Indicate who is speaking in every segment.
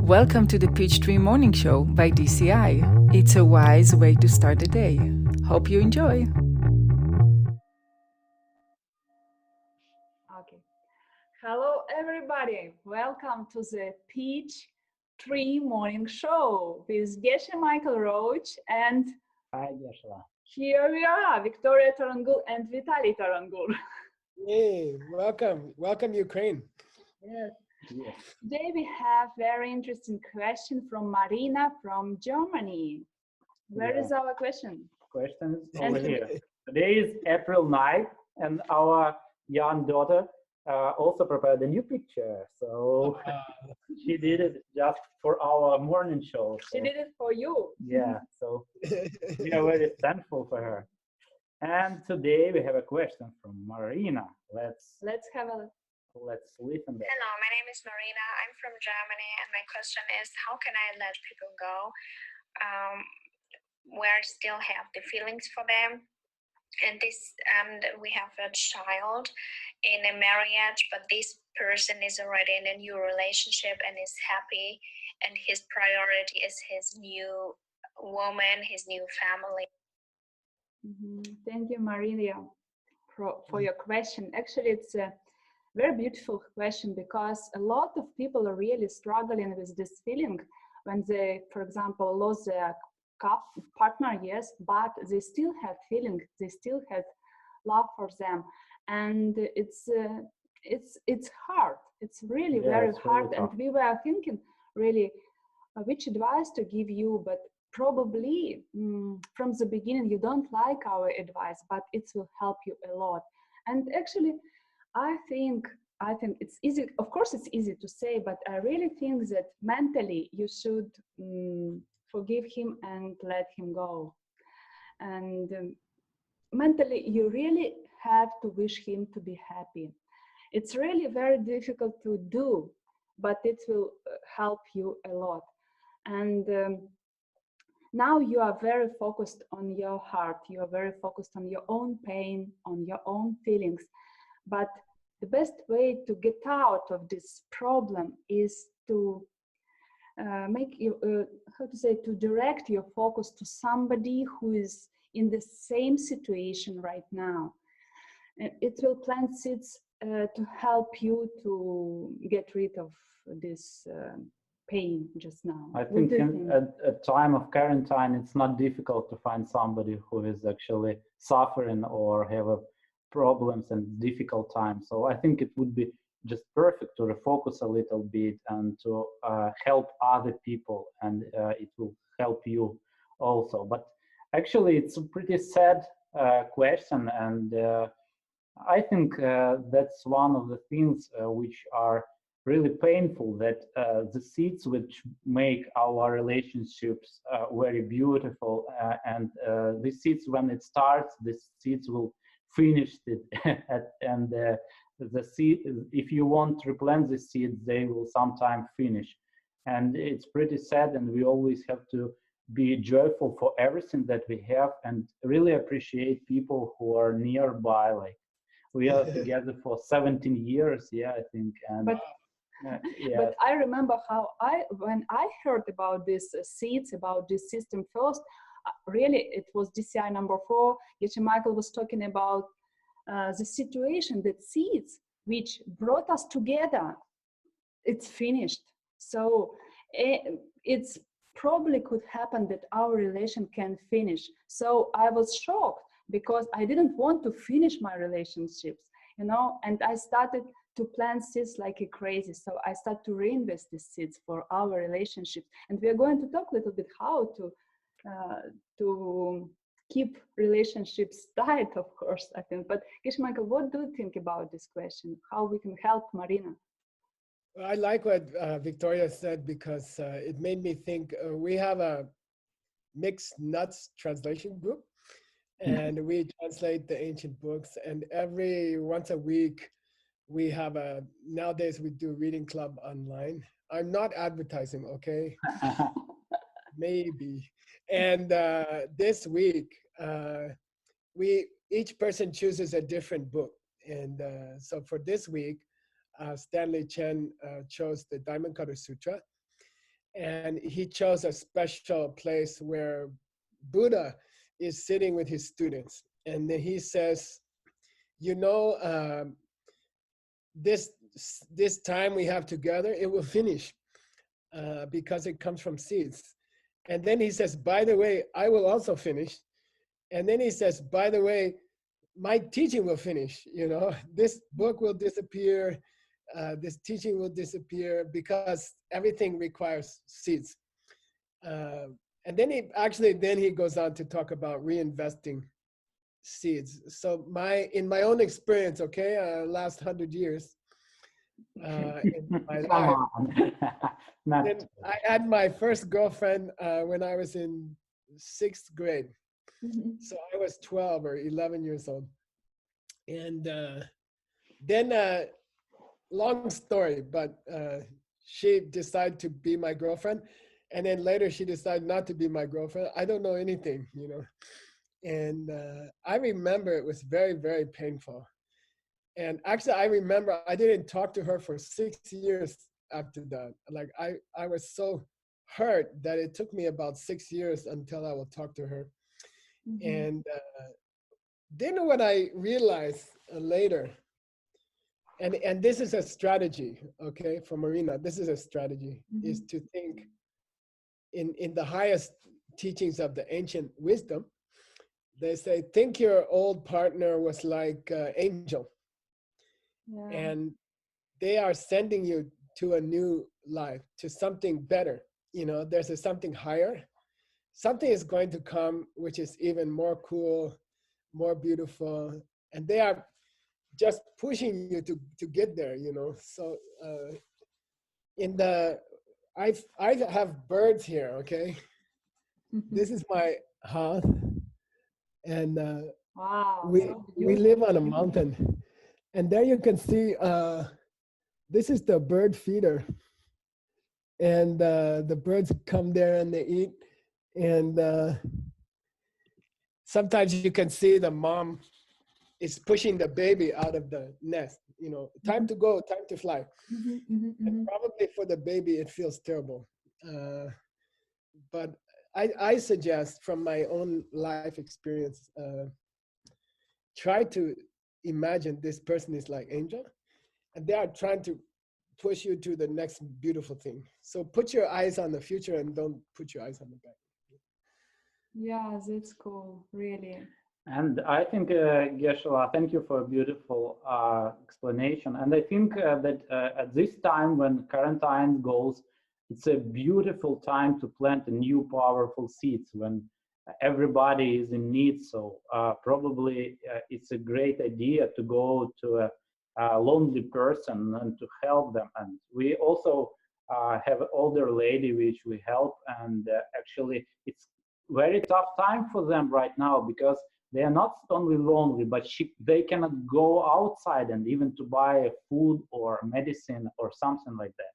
Speaker 1: Welcome to the Peachtree Morning Show by DCI. It's a wise way to start the day. Hope you enjoy.
Speaker 2: Okay. Hello, everybody. Welcome to the Peachtree Morning Show with Geshe Michael Roach. And
Speaker 3: Hi, Geshe.
Speaker 2: here we are, Victoria Tarangul and Vitaly Tarangul.
Speaker 4: Hey, welcome. Welcome, Ukraine.
Speaker 2: Yes.
Speaker 3: Yes.
Speaker 2: Today we have very interesting question from Marina from Germany. Where is our question?
Speaker 3: Question is
Speaker 2: And
Speaker 3: over here. Today is April 9th, and our young daughter also prepared a new picture. So she did it just for our morning show.
Speaker 2: She did it for you.
Speaker 3: Yeah, so we are very thankful for her. And today we have a question from Marina. Let's listen to that.
Speaker 5: Hello, my name is Marina. I'm from Germany, and my question is, how can I let people go where I still have the feelings for them? And we have a child in a marriage, but this person is already in a new relationship and is happy, and his priority is his new woman, his new family.
Speaker 2: Thank you, Marina, for your question. Actually, it's a very beautiful question because a lot of people are really struggling with this feeling when they, for example, lost their partner, yes, but they still have feeling, they still have love for them, and it's hard. It's really very hard, and we were thinking really which advice to give you, but probably from the beginning you don't like our advice, but it will help you a lot. And actually, I think it's easy. Of course, it's easy to say, but I really think that mentally you should forgive him and let him go. And mentally, you really have to wish him to be happy. It's really very difficult to do, but it will help you a lot. And now you are very focused on your heart. You are very focused on your own pain, on your own feelings. But the best way to get out of this problem is to to direct your focus to somebody who is in the same situation right now. And it will plant seeds to help you to get rid of this pain just now.
Speaker 3: I think at a time of quarantine, it's not difficult to find somebody who is actually suffering or have problems and difficult times. So I think it would be just perfect to refocus a little bit and to help other people, and it will help you also. But actually, it's a pretty sad question, and I think that's one of the things which are really painful, that the seeds which make our relationships very beautiful, and the seeds, when it starts, the seeds will finish it and the seed, if you want to replant the seeds, they will sometime finish. And it's pretty sad, and we always have to be joyful for everything that we have and really appreciate people who are nearby. Like, we are together for 17 years, I think. And
Speaker 2: but I remember when I heard about this seeds, about this system first, really it was DCI number 4. Geshe Michael was talking about the situation that seeds which brought us together, it's finished. So it's probably could happen that our relation can finish. So I was shocked because I didn't want to finish my relationships, and I started to plant seeds like a crazy. So I started to reinvest these seeds for our relationship. And we are going to talk a little bit how to keep relationships tight, of course, I think. But Geshe Michael, what do you think about this question? How we can help Marina?
Speaker 4: Well, I like what Victoria said, because it made me think. We have a mixed nuts translation group, and we translate the ancient books. And every once a week, we have nowadays we do reading club online. I'm not advertising, okay? Maybe. And this week, each person chooses a different book. And so for this week, Stanley Chen chose the Diamond Cutter Sutra. and he chose a special place where Buddha is sitting with his students. And then he says, you know, this time we have together, it will finish because it comes from seeds. And then he says, by the way, I will also finish. And then he says, by the way, my teaching will finish. You know, this book will disappear. This teaching will disappear because everything requires seeds. And then he goes on to talk about reinvesting seeds. So in my own experience, okay, last 100 years in my life, then I had my first girlfriend when I was in 6th grade. So I was 12 or 11 years old. And then, long story, but she decided to be my girlfriend. And then later she decided not to be my girlfriend. I don't know anything, you know. And I remember it was very, very painful. And actually, I remember I didn't talk to her for 6 years after that. Like I was so hurt that it took me about 6 years until I will talk to her. And then what I realized later, and this is a strategy, okay, for Marina, this is a strategy, is to think in the highest teachings of the ancient wisdom. They say, think your old partner was like an angel. Yeah. And they are sending you to a new life, to something better. You know, there's something higher. Something is going to come, which is even more cool, more beautiful. And they are just pushing you to get there, you know. So I have birds here, okay? This is my house. And
Speaker 2: wow,
Speaker 4: we live on a mountain. And there you can see, this is the bird feeder. And the birds come there and they eat. And sometimes you can see the mom is pushing the baby out of the nest. You know, time to go, time to fly. And probably for the baby, it feels terrible. But I suggest from my own life experience, try to imagine this person is like angel, and they are trying to push you to the next beautiful thing. So put your eyes on the future and don't put your eyes on the back.
Speaker 2: Yeah, that's cool, really.
Speaker 3: And I think, Geshe-la, thank you for a beautiful explanation. And I think that at this time when quarantine goes, it's a beautiful time to plant a new powerful seeds when everybody is in need. So probably it's a great idea to go to a lonely person and to help them. And we also have an older lady which we help, and actually it's very tough time for them right now because they are not only lonely, but they cannot go outside and even to buy food or medicine or something like that.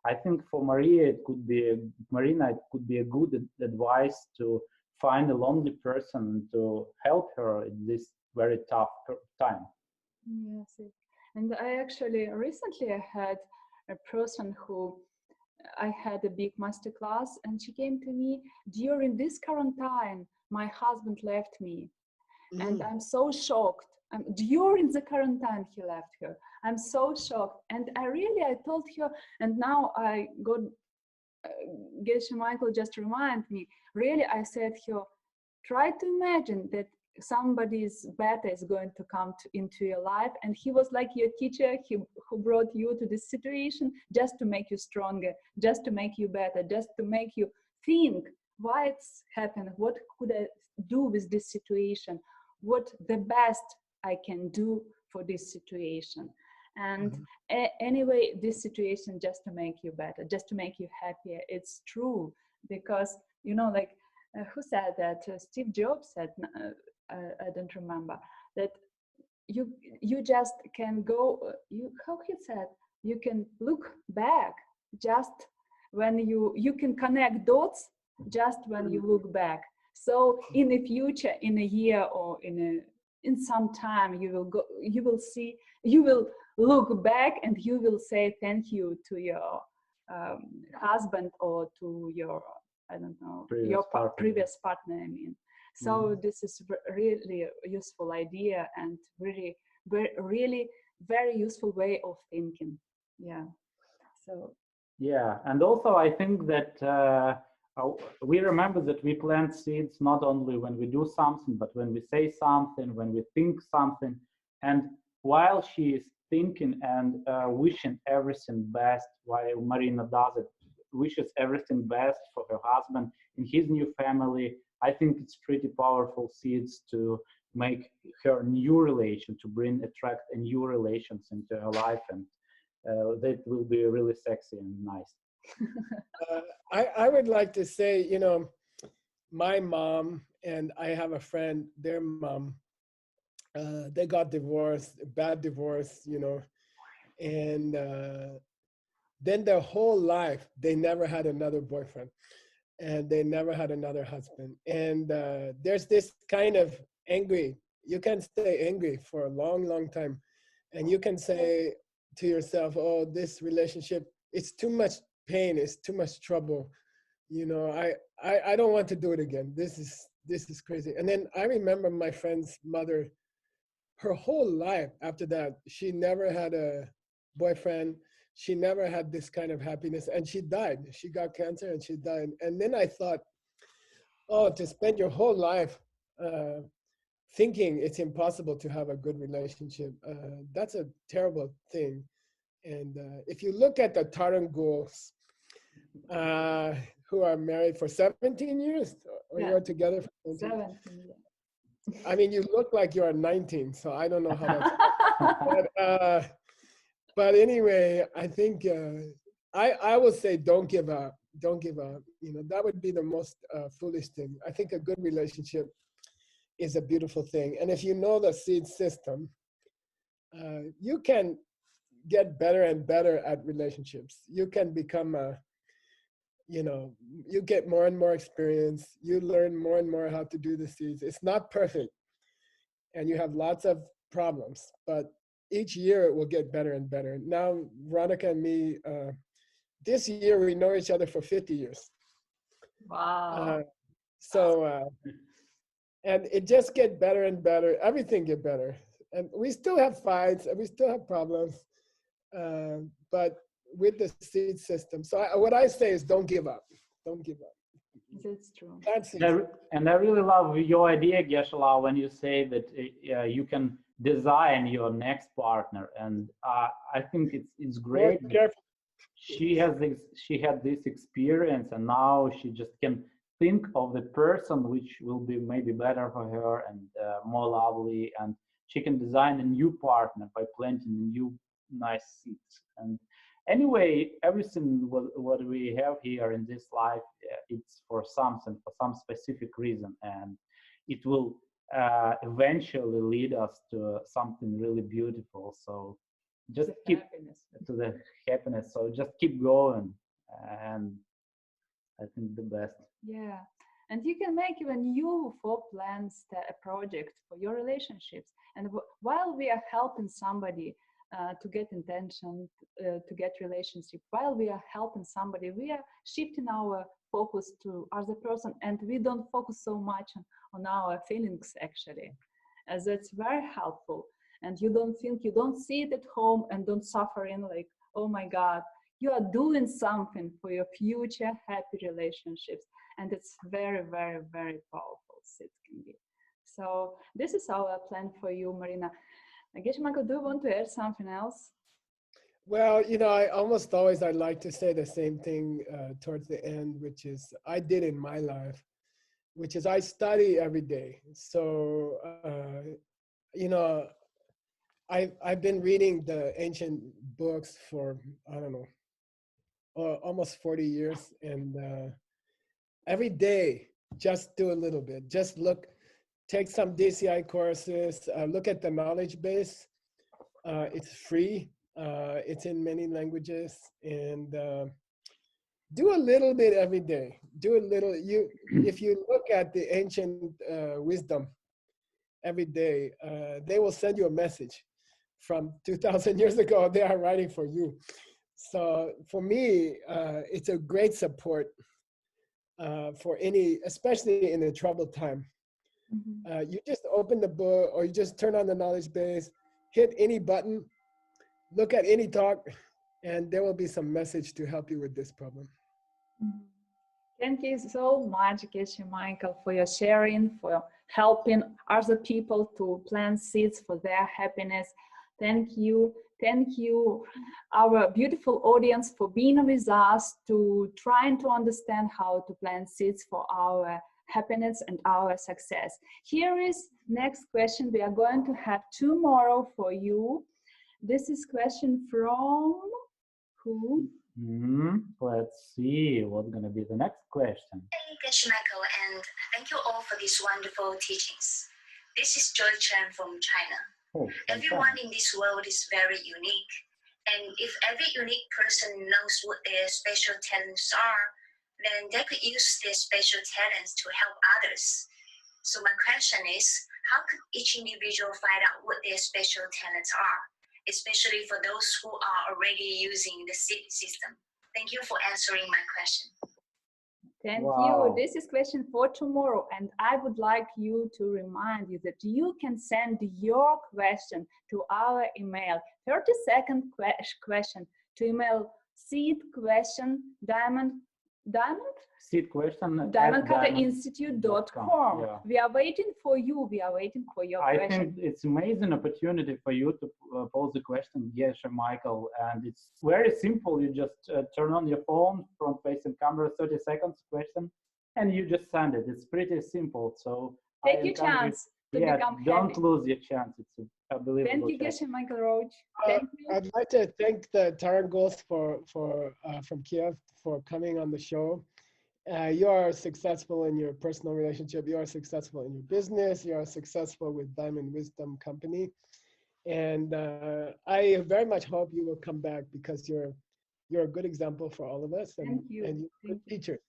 Speaker 3: I think for Marina, it could be a good advice to find a lonely person to help her in this very tough time.
Speaker 2: Yes, and I actually recently had a person who I had a big masterclass, and she came to me during this quarantine. My husband left me, and I'm so shocked. During the quarantine, he left her. I'm so shocked, and I told her, and now I got Geshe Michael just remind me. Really, I said her, try to imagine that somebody's better is going to come into your life, and he was like your teacher, who brought you to this situation just to make you stronger, just to make you better, just to make you think why it's happened, what could I do with this situation, what the best I can do for this situation. And anyway, this situation just to make you better, just to make you happier. It's true, because you know, like who said that? Steve Jobs said, I don't remember, that you just can go, how he said, you can look back just when you can connect dots just when you look back. So in the future, in a year or in some time, you will look back and you will say thank you to your husband or to your, I don't know,
Speaker 3: Previous
Speaker 2: your
Speaker 3: partner.
Speaker 2: previous partner, I mean. So this is really a useful idea and really very useful way of thinking. Yeah. So.
Speaker 3: Yeah, and also I think that we remember that we plant seeds not only when we do something, but when we say something, when we think something. And while she is thinking and wishing everything best, while Marina does it, wishes everything best for her husband in his new family, I think it's pretty powerful seeds to make her new relation, to attract a new relations into her life, and that will be really sexy and nice.
Speaker 4: I would like to say, you know, my mom and I have a friend, their mom, they got divorced, bad divorce, you know, and then their whole life, they never had another boyfriend and they never had another husband. And there's this kind of angry, you can stay angry for a long, long time. And you can say to yourself, oh, this relationship, it's too much pain, it's too much trouble. You know, I don't want to do it again. This is crazy. And then I remember my friend's mother, her whole life after that, she never had a boyfriend. She never had this kind of happiness, and she died. She got cancer and she died. And then I thought, oh, to spend your whole life thinking it's impossible to have a good relationship, that's a terrible thing. And if you look at the Taranguls, who are married for 17 years, or
Speaker 2: Yeah.
Speaker 4: you're together for 17 years.
Speaker 2: 17.
Speaker 4: I mean, you look like you are 19, so I don't know how that's. But anyway, I think I will say don't give up. Don't give up. You know, that would be the most foolish thing. I think a good relationship is a beautiful thing. And if you know the seed system, you can get better and better at relationships. You can become you know, you get more and more experience. You learn more and more how to do the seeds. It's not perfect. And you have lots of problems, but each year it will get better and better. Now, Veronica and me, this year we know each other for 50 years.
Speaker 2: Wow.
Speaker 4: And it just get better and better. Everything get better. And we still have fights and we still have problems, but with the seed system. So what I say is don't give up. Don't give up.
Speaker 2: That's true.
Speaker 4: That's it.
Speaker 3: And I really love your idea, Geshe-la, when you say that you can design your next partner. And I think it's great. She had this experience, and now she just can think of the person which will be maybe better for her and more lovely, and she can design a new partner by planting new nice seeds. And anyway, everything what we have here in this life, it's for something, for some specific reason, and it will eventually lead us to something really beautiful. So just keep to the happiness. So just keep going, and I think the best.
Speaker 2: Yeah. And you can make even new 4 plans, a project for your relationships. And while we are helping somebody to get intention, to get relationship, while we are helping somebody, we are shifting our focus to other person, and we don't focus so much on our feelings actually. As that's very helpful. And you don't see it at home and don't suffer in like, oh my God, you are doing something for your future happy relationships. And it's very, very, very powerful. It can be. So this is our plan for you, Marina. I guess, Michael, do you want to add something else?
Speaker 4: Well, you know, I like to say the same thing towards the end, which is I did in my life, which is I study every day. So, you know, I've been reading the ancient books for, I don't know, almost 40 years. And every day, just do a little bit. Just take some DCI courses, look at the knowledge base. It's free. It's in many languages. And do a little bit every day. Do a little. If you look at the ancient wisdom every day, they will send you a message from 2,000 years ago. They are writing for you. So for me, it's a great support for any, especially in a troubled time. You just open the book or you just turn on the knowledge base, hit any button, look at any talk, and there will be some message to help you with this problem.
Speaker 2: Thank you so much, Geshe Michael, for your sharing, for helping other people to plant seeds for their happiness. Thank you, our beautiful audience, for being with us to trying to understand how to plant seeds for our happiness and our success. Here is next question. We are going to have tomorrow for you. This is question from who?
Speaker 3: Let's see what's going to be the next question.
Speaker 6: Hey, Geshe Michael, and thank you all for these wonderful teachings. This is Joy Chen from China.
Speaker 3: Oh,
Speaker 6: Everyone in this world is very unique. And if every unique person knows what their special talents are, then they could use their special talents to help others. So my question is, how could each individual find out what their special talents are, especially for those who are already using the SIP system? Thank you for answering my question.
Speaker 2: Thank
Speaker 3: Wow.
Speaker 2: you. This is question for tomorrow, and I would like you to remind you that you can send your question to our email, 30-second question, to email diamondcutterinstitute.com.
Speaker 3: Yeah.
Speaker 2: We are waiting for you. We are waiting for your
Speaker 3: I
Speaker 2: question.
Speaker 3: think it's amazing opportunity for you to pose the question, Geshe Michael, and it's very simple. You just turn on your phone, front-facing camera, 30 seconds question, and you just send it. It's pretty simple. So
Speaker 2: Take your chance to become
Speaker 3: don't
Speaker 2: happy.
Speaker 3: lose your chance. It's a believable.
Speaker 2: Thank you,
Speaker 3: chance.
Speaker 2: Geshe Michael Roach. Thank you.
Speaker 4: I'd like to thank the Tarangos from Kiev for coming on the show. You are successful in your personal relationship. You are successful in your business. You are successful with Diamond Wisdom Company. And I very much hope you will come back because you're a good example for all of us. And,
Speaker 2: Thank you.
Speaker 4: And you're a good teacher.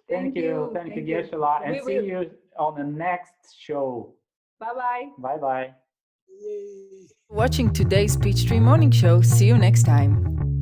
Speaker 3: Thank you, Geshe, and see you on the next show.
Speaker 2: Bye-bye.
Speaker 3: Bye-bye.
Speaker 4: Yay.
Speaker 1: Watching today's Peach Tree Morning Show. See you next time.